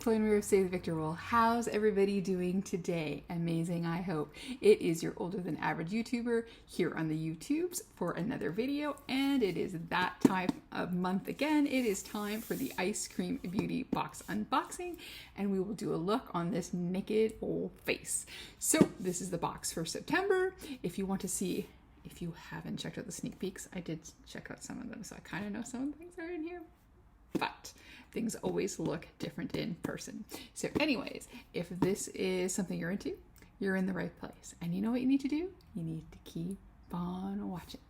Toy and Say the Victor Roll. How's everybody doing today? Amazing, I hope. It is your older than average YouTuber here on the YouTubes for another video, and it is that time of month again. It is time for the Ice Cream Beauty box unboxing, and we will do a look on this naked old face. So this is the box for September. If you want to see, if you haven't checked out the sneak peeks, I did check out some of them, so I kind of know some of the things that are in here. But things always look different in person. So anyways, if this is something you're into, you're in the right place. And you know what you need to do? You need to keep on watching.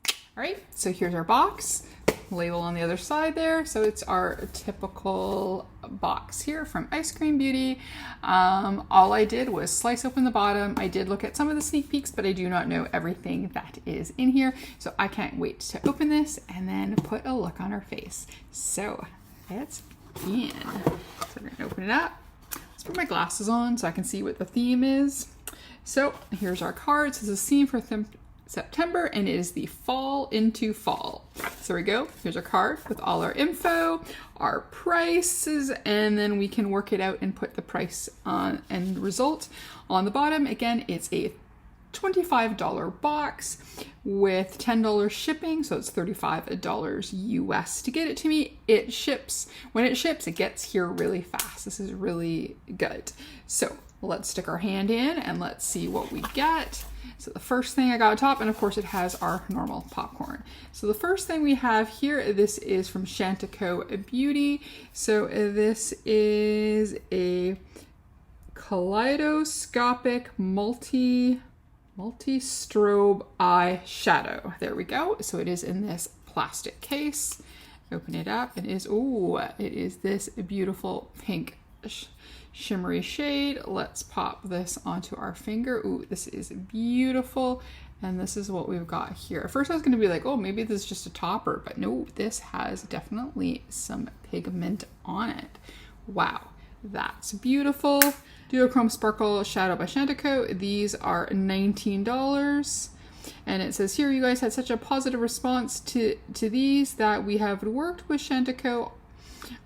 All right, so here's our box. Label on the other side there. So it's our typical box here from Ice Cream Beauty. All I did was slice open the bottom. I did look at some of the sneak peeks, but I do not know everything that is in here. So I can't wait to open this and then put a look on our face. So let's begin. So we're gonna open it up. Let's put my glasses on so I can see what the theme is. So here's our cards. This is a theme for September, and it is the fall into fall. So there we go. Here's our card with all our info, our prices, and then we can work it out and put the price on and result on the bottom. Again, it's a $25 box with $10 shipping, so it's $35 US to get it to me. It ships. When it ships, it gets here really fast. This is really good. So let's stick our hand in and let's see what we get. So the first thing I got on top, and of course it has our normal popcorn. So the first thing we have here, this is from Chantico Beauty. So this is a kaleidoscopic multi-strobe eyeshadow. There we go. So it is in this plastic case. Open it up, and it is this beautiful pink shimmery shade. Let's pop this onto our finger. Ooh, this is beautiful. And this is what we've got here. At first I was going to be like, oh, maybe this is just a topper, but no, this has definitely some pigment on it. Wow, that's beautiful. Duochrome Sparkle Shadow by Chantico. These are $19. And it says here, you guys had such a positive response to these that we have worked with Chantico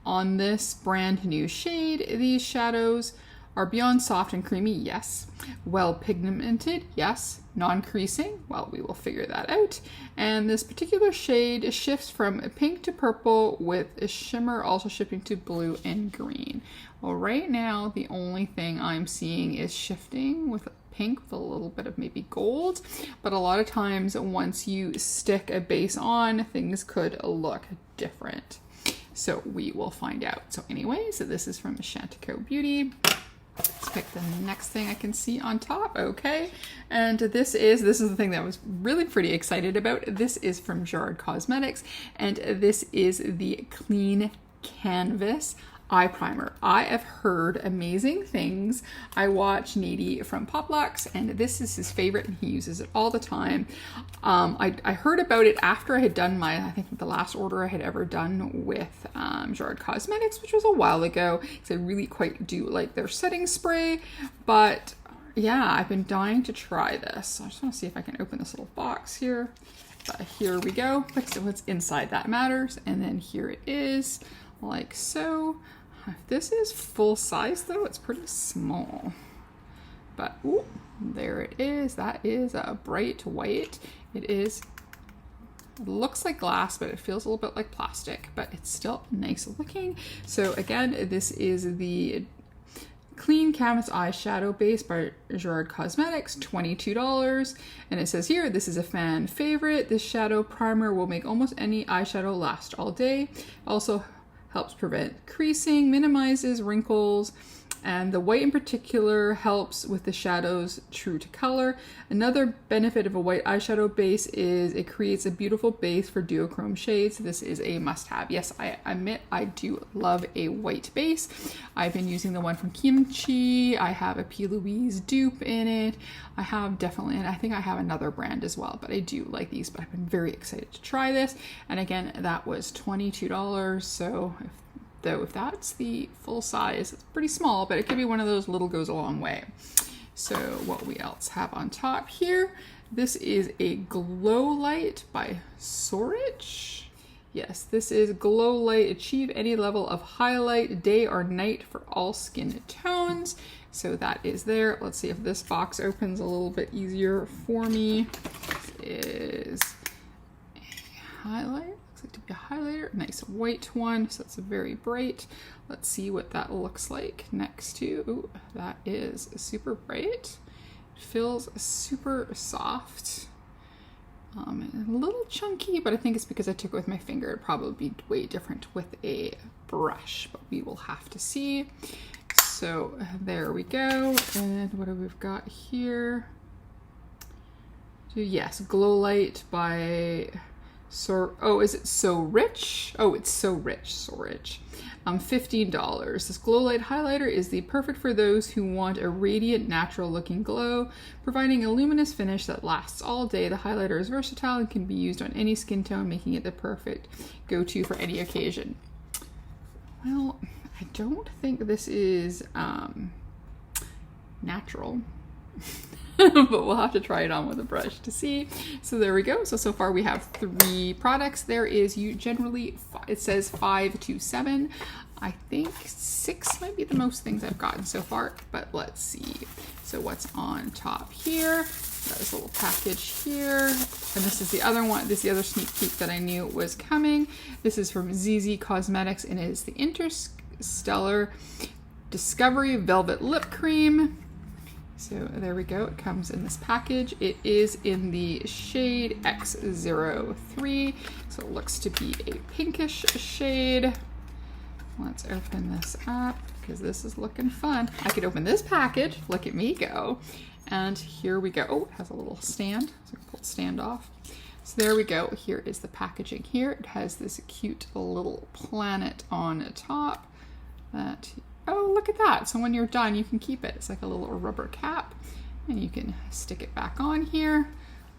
on this brand new shade. These shadows are beyond soft and creamy, yes. Well pigmented, yes. Non-creasing, well, we will figure that out. And this particular shade shifts from pink to purple with a shimmer also shifting to blue and green. Well, right now, the only thing I'm seeing is shifting with pink with a little bit of maybe gold. But a lot of times, once you stick a base on, things could look different. So we will find out. So anyway, so this is from Chantico Beauty. Let's pick the next thing I can see on top. Okay. And this is the thing that I was really pretty excited about. This is from Gerard Cosmetics, and this is the Clean Canvas eye primer. I have heard amazing things. I watch Nady from Poplux, and this is his favorite, and he uses it all the time. I heard about it after I had done I think the last order I had ever done with Gerard Cosmetics, which was a while ago, because I really quite do like their setting spray. But yeah, I've been dying to try this. I just want to see if I can open this little box here. But here we go. So what's inside that matters. And then here it is, like so. If this is full size though, it's pretty small. But ooh, there it is. That is a bright white. It looks like glass, but it feels a little bit like plastic, but it's still nice looking. So again, this is the Clean Canvas Eyeshadow Base by Gerard Cosmetics, $22. And it says here, this is a fan favorite. This shadow primer will make almost any eyeshadow last all day. Also helps prevent creasing, minimizes wrinkles, and the white in particular helps with the shadows true to color. Another benefit of a white eyeshadow base is it creates a beautiful base for duochrome shades. This is a must-have. Yes, I admit I do love a white base. I've been using the one from Kimchi. I have a P. Louise dupe in it. I have definitely, and I think I have another brand as well, but I do like these, but I've been very excited to try this. And again, that was $22. So if that's the full size, it's pretty small, but it could be one of those little goes a long way. So what we else have on top here, this is a Glow Light by Sorich. Yes, this is Glow Light. Achieve any level of highlight, day or night, for all skin tones. So that is there. Let's see if this box opens a little bit easier for me. This is a highlight. Looks like to be a highlighter. Nice white one. So it's very bright. Let's see what that looks like next to. Ooh, that is super bright. It feels super soft. A little chunky, but I think it's because I took it with my finger. It'd probably be way different with a brush, but we will have to see. So there we go. And what have we got here? Yes, Glow Light by is it So Rich? Oh, it's So Rich, So Rich. $15. This Glow Light highlighter is the perfect for those who want a radiant, natural looking glow, providing a luminous finish that lasts all day. The highlighter is versatile and can be used on any skin tone, making it the perfect go-to for any occasion. Well, I don't think this is natural. But we'll have to try it on with a brush to see. So there we go. So far we have 3 products. There is it says 5 to 7. I think 6 might be the most things I've gotten so far, but let's see. So what's on top here? There's a little package here. And this is the other one. This is the other sneak peek that I knew was coming. This is from ZZ Cosmetics and it is the Interstellar Discovery Velvet Lip Cream. So there we go, it comes in this package. It is in the shade X03, so it looks to be a pinkish shade. Let's open this up, because this is looking fun. I could open this package, look at me go, and here we go. Oh, it has a little stand, so I can pull the stand off. So there we go, here is the packaging here. It has this cute little planet on top that, oh, look at that. So when you're done, you can keep it. It's like a little rubber cap and you can stick it back on here.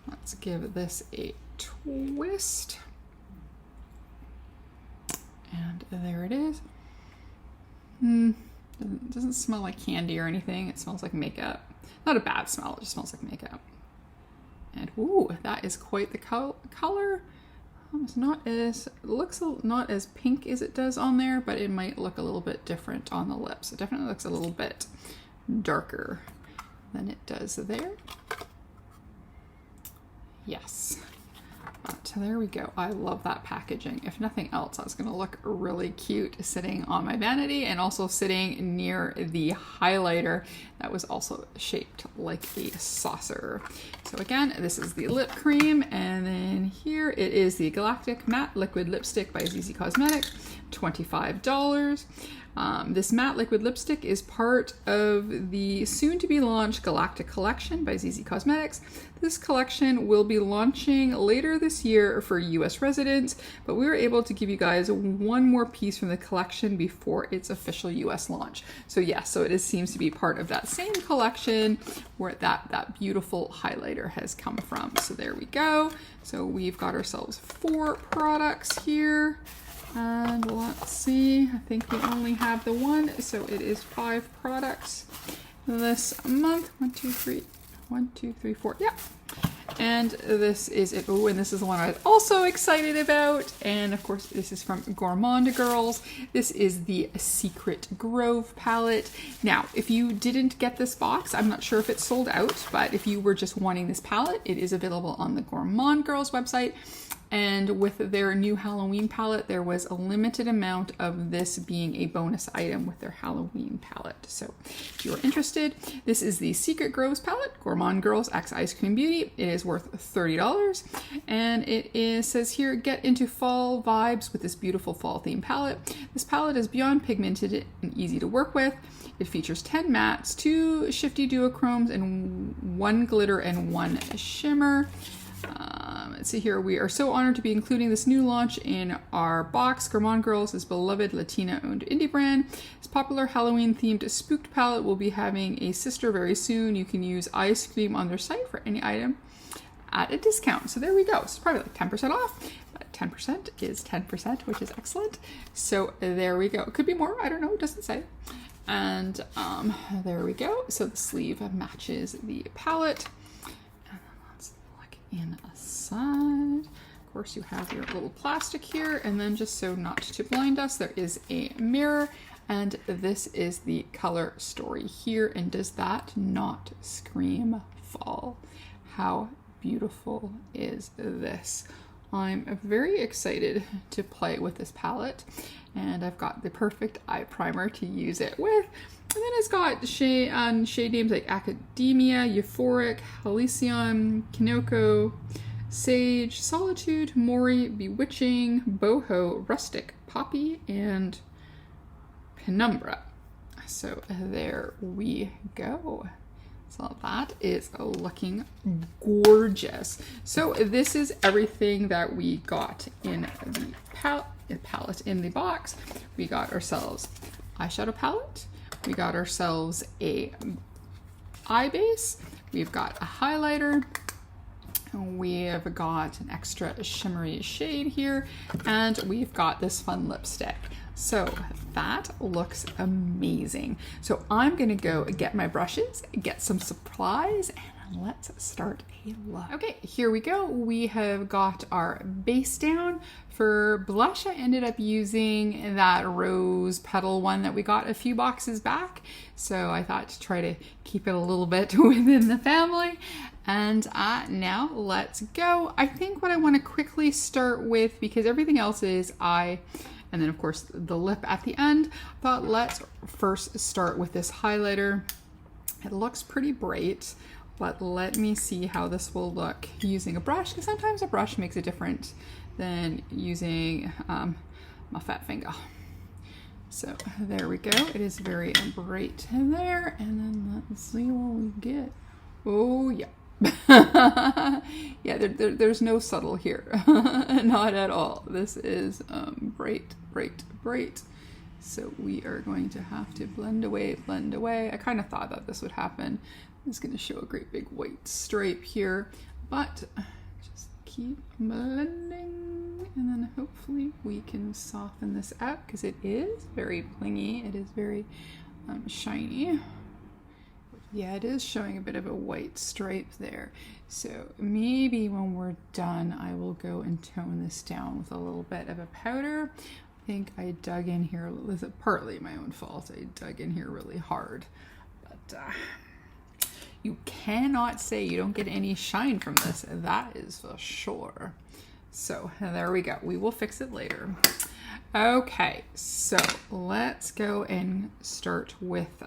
Let's give this a twist. And there it is. It doesn't smell like candy or anything. It smells like makeup. Not a bad smell, it just smells like makeup. And ooh, that is quite the color. It's looks not as pink as it does on there, but it might look a little bit different on the lips. It definitely looks a little bit darker than it does there. Yes. But there we go. I love that packaging. If nothing else, that's going to look really cute sitting on my vanity and also sitting near the highlighter that was also shaped like a saucer. So again, this is the lip cream, and then here it is the Galactic Matte Liquid Lipstick by ZZ Cosmetics, $25. This matte liquid lipstick is part of the soon-to-be launched Galactic Collection by ZZ Cosmetics. This collection will be launching later this year for US residents, but we were able to give you guys one more piece from the collection before its official US launch. So yes, so it seems to be part of that same collection where that beautiful highlighter has come from. So there we go. So we've got ourselves 4 products here. And let's see, I think we only have the one, so it is 5 products this month. 1, 2, 3, 4, yeah. And this is it. Oh, and this is the one I was also excited about. And of course, this is from Gourmand Girls. This is the Secret Grove palette. Now, if you didn't get this box, I'm not sure if it's sold out, but if you were just wanting this palette, it is available on the Gourmand Girls website. And with their new Halloween palette, there was a limited amount of this being a bonus item with their Halloween palette. So if you're interested, this is the Secret Groves palette, Gourmand Girls X Ice Cream Beauty. It is worth $30. And says here, get into fall vibes with this beautiful fall theme palette. This palette is beyond pigmented and easy to work with. It features 10 mattes, 2 shifty duochromes, and 1 glitter and 1 shimmer. Let's see here, we are so honored to be including this new launch in our box. Gourmand Girls is beloved Latina-owned indie brand. This popular Halloween-themed spooked palette will be having a sister very soon. You can use Eyescream on their site for any item at a discount. So there we go. It's probably like 10% off, but 10% is 10%, which is excellent. So there we go. It could be more, I don't know, it doesn't say. And there we go. So the sleeve matches the palette. And then let's look inside. Of course, you have your little plastic here, and then just so not to blind us, there is a mirror, and this is the color story here. And does that not scream fall? How beautiful is this? I'm very excited to play with this palette, and I've got the perfect eye primer to use it with. And then it's got shade names like Academia, Euphoric, Halcyon, Kinoko, Sage, Solitude, Mori, Bewitching, Boho, Rustic, Poppy, and Penumbra. So there we go. So that is looking gorgeous. So this is everything that we got in the palette in the box. We got ourselves eyeshadow palette. We got ourselves a eye base. We've got a highlighter. We've got an extra shimmery shade here, and we've got this fun lipstick. So that looks amazing. So I'm gonna go get my brushes, get some supplies, and let's start a look. Okay, here we go. We have got our base down. For blush, I ended up using that rose petal one that we got a few boxes back. So I thought to try to keep it a little bit within the family. And now let's go. I think what I want to quickly start with, because everything else is eye, and then of course the lip at the end, I thought let's first start with this highlighter. It looks pretty bright, but let me see how this will look using a brush, because sometimes a brush makes a difference than using my fat finger. So there we go. It is very bright in there, and then let's see what we get. Oh yeah. Yeah, there's no subtle here. Not at all. This is bright, bright, bright. So we are going to have to blend away, blend away. I kind of thought that this would happen. It's going to show a great big white stripe here, but just keep blending, and then hopefully we can soften this up, because it is very blingy. It is very shiny. Yeah, it is showing a bit of a white stripe there. So maybe when we're done, I will go and tone this down with a little bit of a powder. I think I dug in here, this is partly my own fault. I dug in here really hard, but you cannot say you don't get any shine from this. That is for sure. So there we go. We will fix it later. Okay, so let's go and start with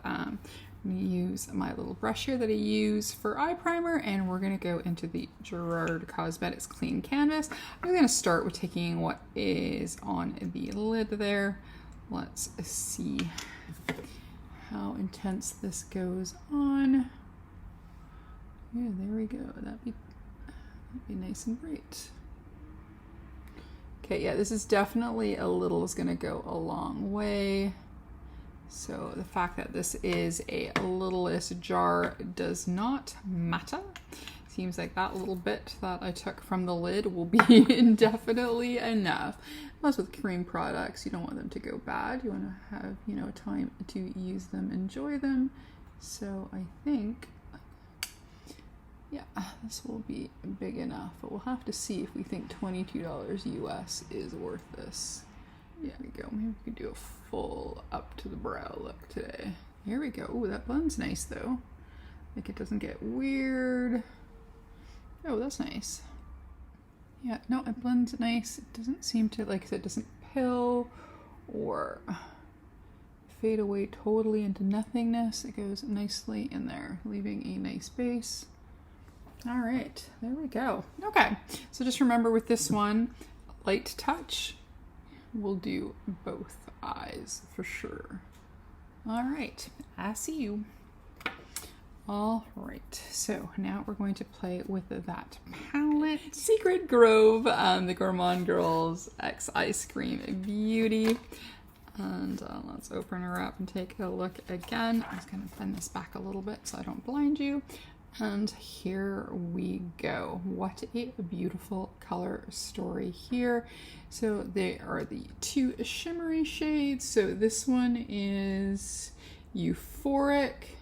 use my little brush here that I use for eye primer, and we're going to go into the Gerard Cosmetics Clean Canvas. I'm going to start with taking what is on the lid there. Let's see how intense this goes on. Yeah, there we go. That'd be nice and bright. Okay, yeah, this is definitely a little is going to go a long way. So the fact that this is a littlest jar does not matter. Seems like that little bit that I took from the lid will be definitely enough. Plus with cream products, you don't want them to go bad. You want to have, you know, time to use them, enjoy them. So I think, yeah, this will be big enough, but we'll have to see if we think $22 US is worth this. Yeah, there we go. Maybe we could do a full up to the brow look today. Here we go. Ooh, that blends nice though. Like it doesn't get weird. Oh, that's nice. Yeah, no, it blends nice. It doesn't seem to, like I said, it doesn't pill or fade away totally into nothingness. It goes nicely in there, leaving a nice base. All right, there we go. Okay, so just remember with this one, light touch. We'll do both eyes for sure. All right, I see you. All right, so now we're going to play with that palette. Secret Grove, the Gourmand Girls X Ice Cream Beauty. And let's open her up and take a look again. I'm just gonna bend this back a little bit so I don't blind you. And here we go. What a beautiful color story here. So they are the two shimmery shades. So this one is Euphoric.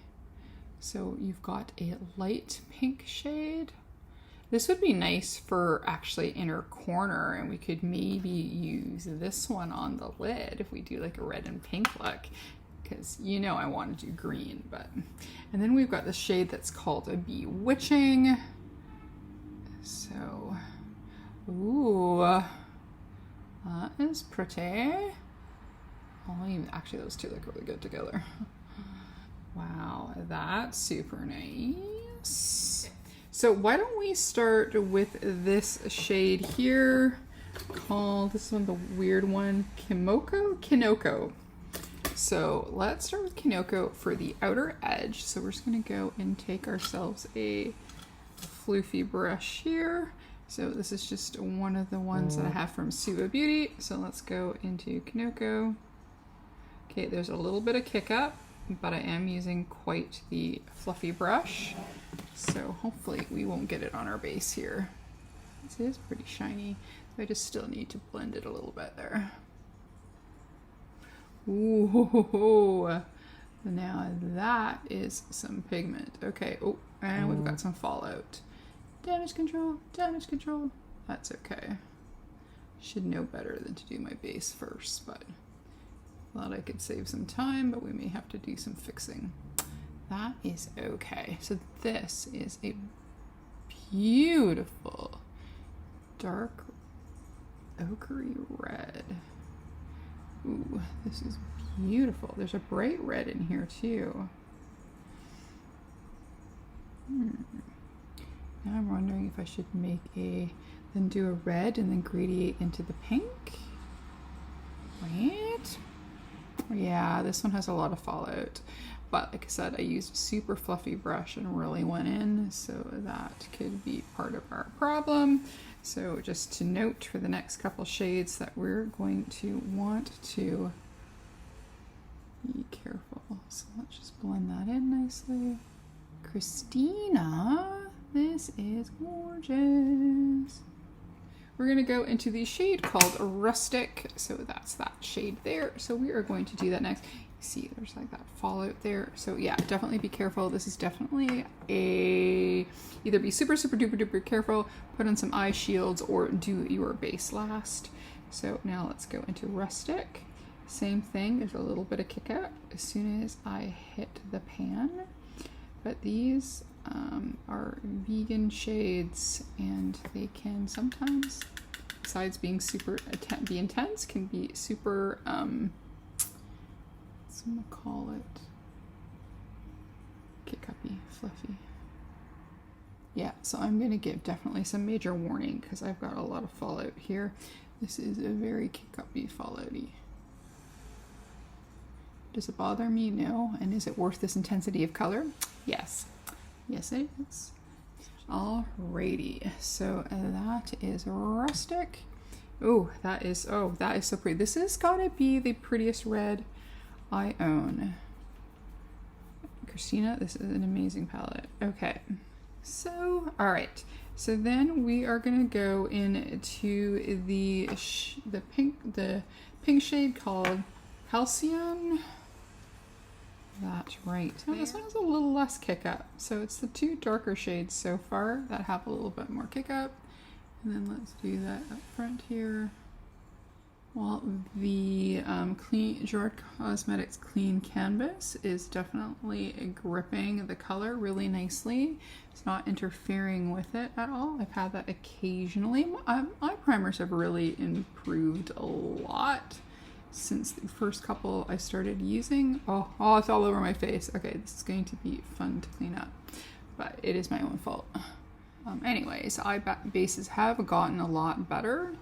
So you've got a light pink shade This would be nice for actually inner corner, and we could maybe use this one on the lid if we do like a red and pink look, because you know I want to do green. But and then we've got the shade that's called a Bewitching. So, ooh, that is pretty. Actually, those two look really good together. Wow, that's super nice. So why don't we start with this shade here called, this one, the weird one, Kinoko. So let's start with Kinoko for the outer edge. So we're just gonna go and take ourselves a floofy brush here. So this is just one of the ones that I have from Suva Beauty. So let's go into Kinoko. Okay, there's a little bit of kick up, but I am using quite the fluffy brush. So hopefully we won't get it on our base here. This is pretty shiny. I just still need to blend it a little bit there. Ooh, now that is some pigment. Okay, oh, and we've got some fallout. Damage control, damage control. That's okay. Should know better than to do my base first, but thought I could save some time, but we may have to do some fixing. That is okay. So this is a beautiful dark ochre red. Ooh, this is beautiful. There's a bright red in here too. Now I'm wondering if I should then do a red and then gradate into the pink. Right? Yeah, this one has a lot of fallout. But like I said, I used a super fluffy brush and really went in, so that could be part of our problem. So just to note for the next couple shades that we're going to want to be careful. So let's just blend that in nicely. Christina, this is gorgeous. We're going to go into the shade called Rustic. So that's that shade there. So we are going to do that next. See, there's like that fallout there. So yeah, definitely be careful. This is definitely either be super duper duper careful, put on some eye shields, or do your base last. So now let's go into Rustic. Same thing, there's a little bit of kick out as soon as I hit the pan. But these are vegan shades, and they can sometimes, besides being super intense, can be super I'm gonna call it kick-uppy, fluffy. Yeah, so I'm gonna give definitely some major warning because I've got a lot of fallout here. This is a very kick-uppy fallouty. Does it bother me? No. And is it worth this intensity of color? Yes. Yes, it is. Alrighty, so that is Rustic. Oh, that is so pretty. This has gotta be the prettiest red I own. Christina, this is an amazing palette. Okay, so all right, so then we are gonna go into the pink shade called Halcyon. That's right. Now this one has a little less kick up, so it's the two darker shades so far that have a little bit more kick up. And then let's do that up front here. Well, the Gerard Cosmetics Clean Canvas is definitely gripping the color really nicely. It's not interfering with it at all. I've had that occasionally. Eye primers have really improved a lot since the first couple I started using. Oh, it's all over my face. Okay, this is going to be fun to clean up, but it is my own fault. Anyways, eye bases have gotten a lot better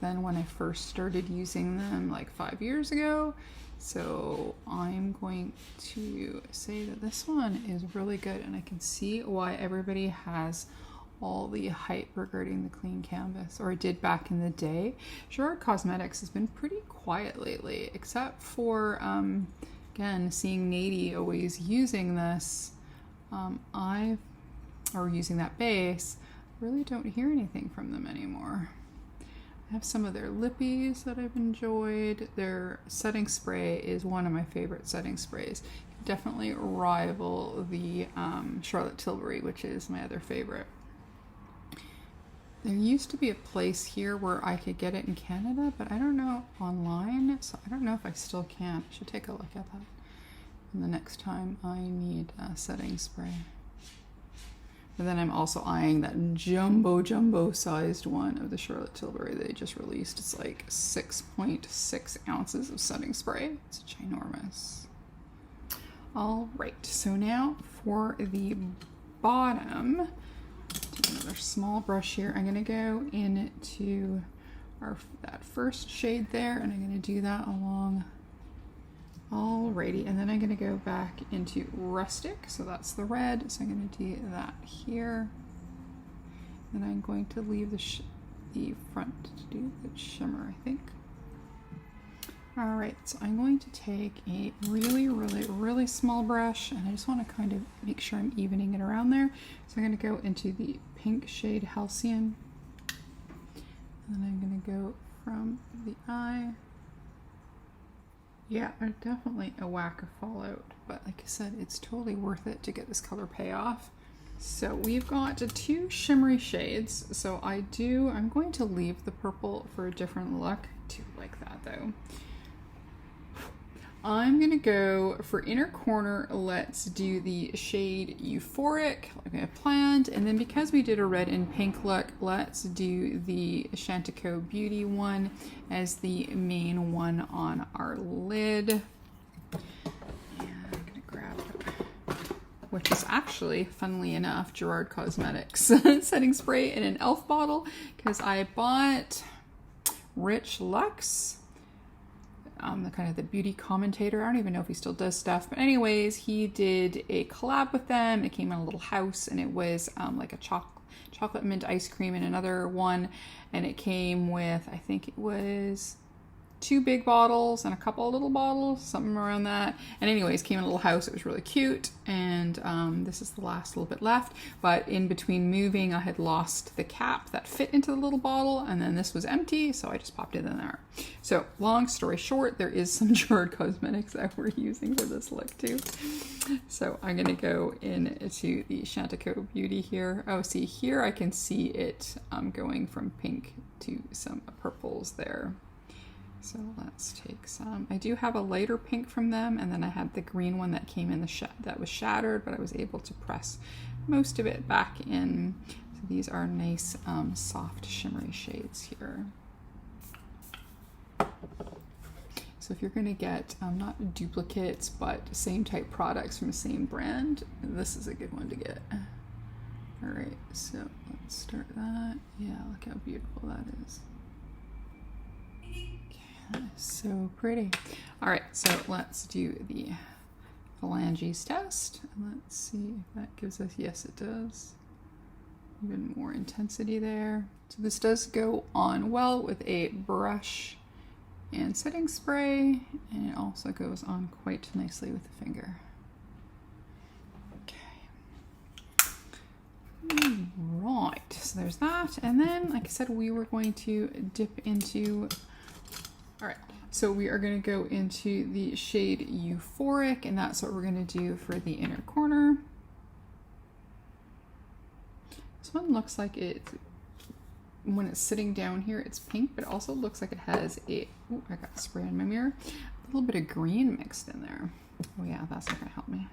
than when I first started using them like 5 years ago. So I'm going to say that this one is really good, and I can see why everybody has all the hype regarding the clean canvas, or it did back in the day. Gerard Cosmetics has been pretty quiet lately, except for, again, seeing Nady always using this, or using that base, really don't hear anything from them anymore. I have some of their lippies that I've enjoyed. Their setting spray is one of my favorite setting sprays. Definitely rival the Charlotte Tilbury, which is my other favorite. There used to be a place here where I could get it in Canada, but I don't know online, so I don't know if I still can. I should take a look at that the next time I need a setting spray. But then I'm also eyeing that jumbo sized one of the Charlotte Tilbury they just released. It's like 6.6 ounces of setting spray. It's ginormous. All right, so now for the bottom, take another small brush here. I'm gonna go into that first shade there, and I'm gonna do that along. Alrighty, and then I'm gonna go back into rustic, so that's the red. So I'm gonna do that here. Then I'm going to leave the front to do the shimmer, I think. All right, so I'm going to take a really small brush, and I just want to kind of make sure I'm evening it around there. So I'm going to go into the pink shade Halcyon, and then I'm going to go from the eye. Yeah, there's definitely a whack of fallout, but like I said, it's totally worth it to get this color payoff. So we've got 2 shimmery shades. So I'm going to leave the purple for a different look. I do like that though. I'm gonna go for inner corner. Let's do the shade Euphoric like I planned, and then because we did a red and pink look, let's do the Chantecaille Beauty one as the main one on our lid. And I'm gonna grab it, which is actually, funnily enough, Gerard Cosmetics setting spray in an e.l.f. bottle, because I bought Rich Luxe. The kind of the beauty commentator. I don't even know if he still does stuff, but anyways, he did a collab with them. It came in a little house, and it was like a chocolate mint ice cream and another one, and it came with, I think it was 2 big bottles and a couple of little bottles, something around that. And anyways, came in a little house. It was really cute, and this is the last little bit left, but in between moving I had lost the cap that fit into the little bottle, and then this was empty, so I just popped it in there. So long story short, there is some Gerard Cosmetics that we're using for this look too. So I'm gonna go into the Chantecaille Beauty here. Oh, see here I can see it going from pink to some purples there. So let's take some. I do have a lighter pink from them, and then I had the green one that came in that was shattered, but I was able to press most of it back in. So these are nice soft shimmery shades here. So if you're going to get not duplicates but same type products from the same brand, this is a good one to get. All right, so let's start that. Yeah, look how beautiful that is. That is so pretty. All right, so let's do the phalanges test. Let's see if that gives us, yes it does. Even more intensity there. So this does go on well with a brush and setting spray, and it also goes on quite nicely with the finger. Okay. Right, so there's that. And then, like I said, we were going to dip into, all right, so we are going to go into the shade Euphoric, and that's what we're going to do for the inner corner. This one looks like it, when it's sitting down here, it's pink, but it also looks like it has a, ooh, I got spray in my mirror, a little bit of green mixed in there. Oh yeah, that's not gonna help me.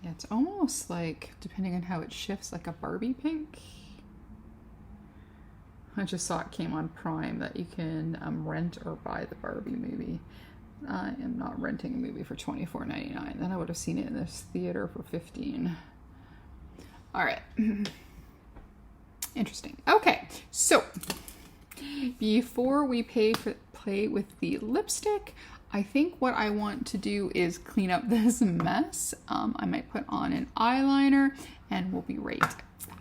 Yeah, it's almost like, depending on how it shifts, like a Barbie pink. I just saw it came on Prime that you can rent or buy the Barbie movie. I am not renting a movie for $24.99. Then I would have seen it in this theater for $15. All right. Interesting. Okay, so before we play with the lipstick, I think what I want to do is clean up this mess. I might put on an eyeliner and we'll be right.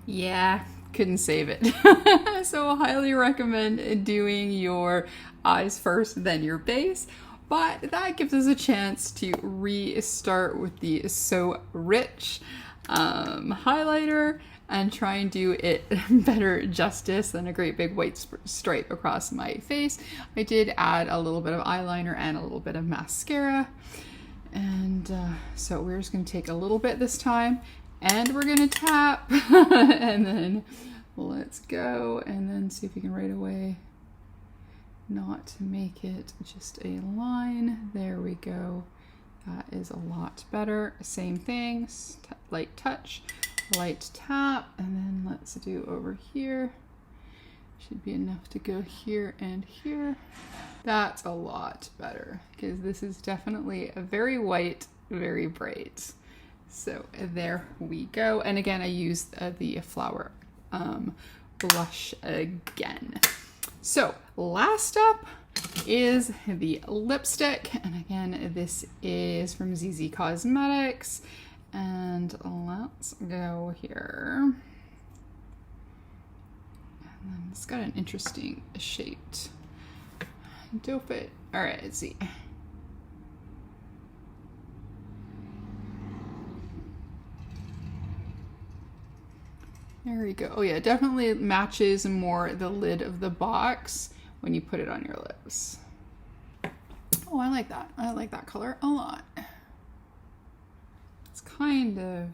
Yeah, couldn't save it. So I highly recommend doing your eyes first, then your base. But that gives us a chance to restart with the So Rich highlighter and try and do it better justice than a great big white stripe across my face. I did add a little bit of eyeliner and a little bit of mascara. And so we're just gonna take a little bit this time, and we're gonna tap and then Let's go, and then see if we can right away not make it just a line. There we go. That is a lot better. Same thing, light touch, light tap, and then let's do over here. Should be enough to go here and here. That's a lot better because this is definitely a very white, very bright. So there we go. And again, I used the flower blush again. So last up is the lipstick. And again, this is from ZZ Cosmetics. And let's go here. And it's got an interesting shaped dope it. All right, let's see. There we go. Oh yeah, it definitely matches more the lid of the box when you put it on your lips. Oh, I like that. I like that color a lot. It's kind of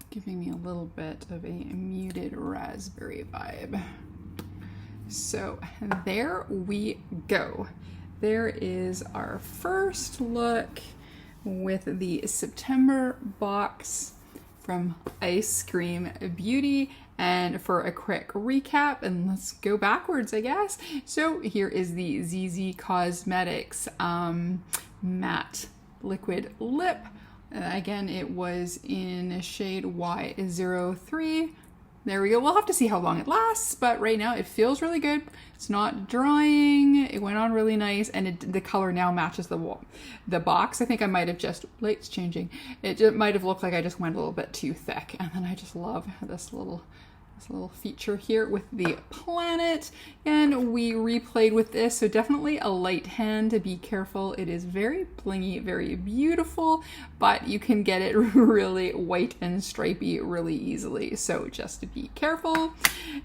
giving me a little bit of a muted raspberry vibe. So there we go. There is our first look with the September box from Eyescream Beauty. And for a quick recap, and let's go backwards, I guess. So here is the ZZ Cosmetics matte liquid lip. Again, it was in shade Y03. There we go. We'll have to see how long it lasts, but right now it feels really good. It's not drying. It went on really nice, and the color now matches the box. I think I might have just, light's changing. It might have looked like I just went a little bit too thick, and then I just love this little feature here with the planet. And we replayed with this, so definitely a light hand. Be careful. It is very blingy, very beautiful, but you can get it really white and stripy really easily, so just to be careful.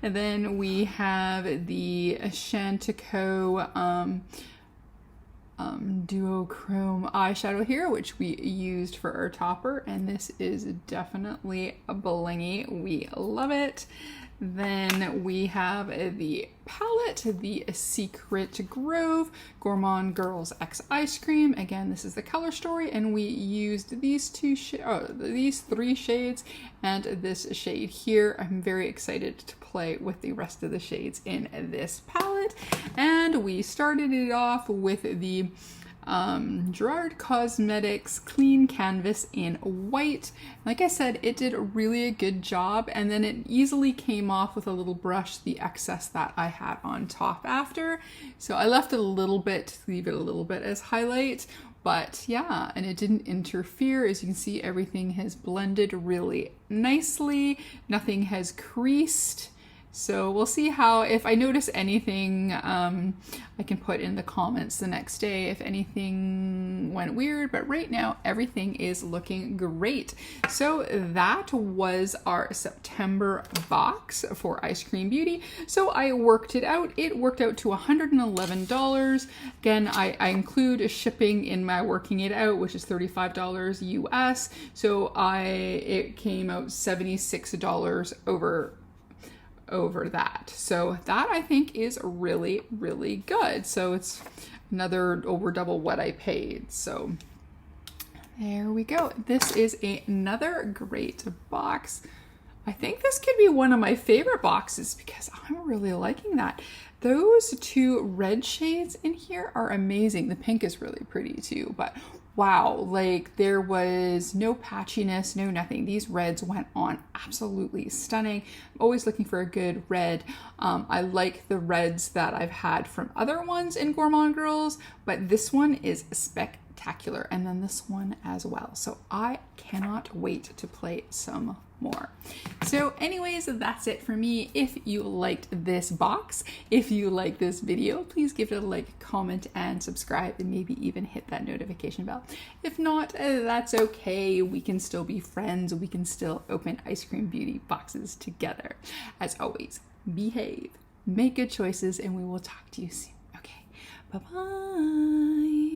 And then we have the Chantico duochrome eyeshadow here, which we used for our topper, and this is definitely a blingy. We love it. Then we have the palette, the Secret Grove Gourmand Girls X Ice Cream. Again, this is the color story, and we used these these three shades and this shade here. I'm very excited to play with the rest of the shades in this palette. And we started it off with the Gerard Cosmetics Clean Canvas in white. Like I said, it did really a good job, and then it easily came off with a little brush, the excess that I had on top after. So I left it a little bit to leave it a little bit as highlight, but yeah, and it didn't interfere. As you can see, everything has blended really nicely. Nothing has creased. So we'll see how, if I notice anything, I can put in the comments the next day if anything went weird, but right now everything is looking great. So that was our September box for Eyescream Beauty. So I worked it out. It worked out to $111. Again, I include shipping in my working it out, which is $35 US. So it came out $76 over that. So that I think is really, really good. So it's another over double what I paid. So there we go. This is another great box. I think this could be one of my favorite boxes because I'm really liking that. Those two red shades in here are amazing. The pink is really pretty too, but wow, like there was no patchiness, no nothing. These reds went on absolutely stunning. I'm always looking for a good red. I like the reds that I've had from other ones in Gourmand Girls, but this one is spectacular, and then this one as well. So I cannot wait to play some more. So anyways, that's it for me. If you liked this box, if you like this video, please give it a like, comment, and subscribe, and maybe even hit that notification bell. If not, that's okay. We can still be friends. We can still open Eyescream Beauty boxes together. As always, behave, make good choices, and we will talk to you soon. Okay, bye-bye.